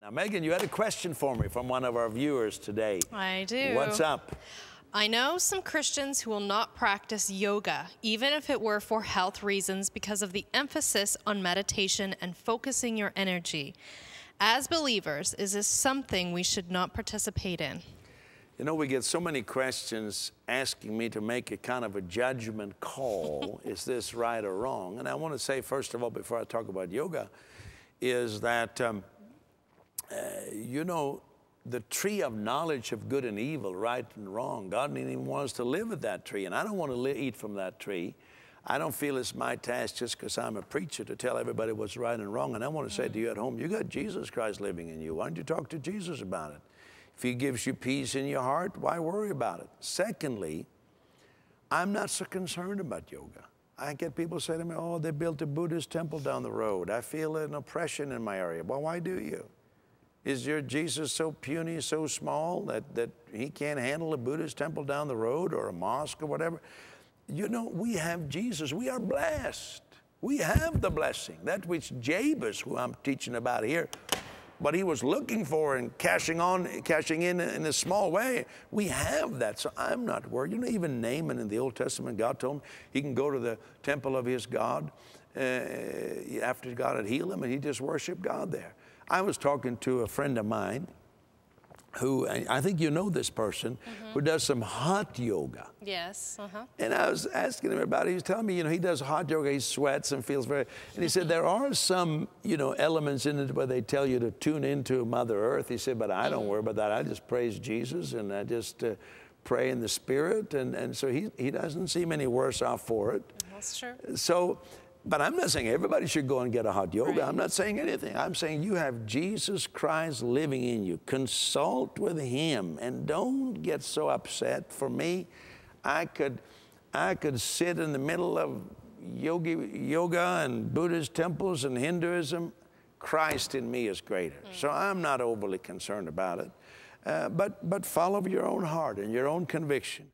Now, Megan, you had a question for me from one of our viewers today. I do. What's up? I know some Christians who will not practice yoga, even if it were for health reasons, because of the emphasis on meditation and focusing your energy. As believers, is this something we should not participate in? You know, we get so many questions asking me to make a kind of a judgment call. Is this right or wrong? And I want to say, first of all, before I talk about yoga, is that, you know, the tree of knowledge of good and evil, right and wrong, God didn't even want us to live at that tree, and I don't want to eat from that tree. I don't feel it's my task just because I'm a preacher to tell everybody what's right and wrong. And I want to say to you at home, you got Jesus Christ living in you. Why don't you talk to Jesus about it? If he gives you peace in your heart, why worry about it? Secondly, I'm not so concerned about yoga. I get people say to me, oh, they built a Buddhist temple down the road. I feel an oppression in my area. Well, why do you? Is your Jesus so puny, so small that he can't handle a Buddhist temple down the road or a mosque or whatever? You know, we have Jesus. We are blessed. We have the blessing. That which Jabez, who I'm teaching about here, what he was looking for and cashing in a small way, we have that. So I'm not worried. You know, even Naaman in the Old Testament, God told him he can go to the temple of his God after God had healed him, and he just worshiped God there. I was talking to a friend of mine who, I think you know this person, who does some hot yoga. Yes. And I was asking him about it. He was telling me, you know, he does hot yoga, he sweats and feels very, and he said there are some, you know, elements in it where they tell you to tune into Mother Earth. He said, but I don't worry about that. I just praise Jesus and I just pray in the Spirit. And so he doesn't seem any worse off for it. That's true. So, but I'm not saying everybody should go and get a hot yoga. Right. I'm not saying anything. I'm saying you have Jesus Christ living in you. Consult with him and don't get so upset. For me, I could sit in the middle of yoga and Buddhist temples and Hinduism. Christ in me is greater. So I'm not overly concerned about it. But follow your own heart and your own conviction.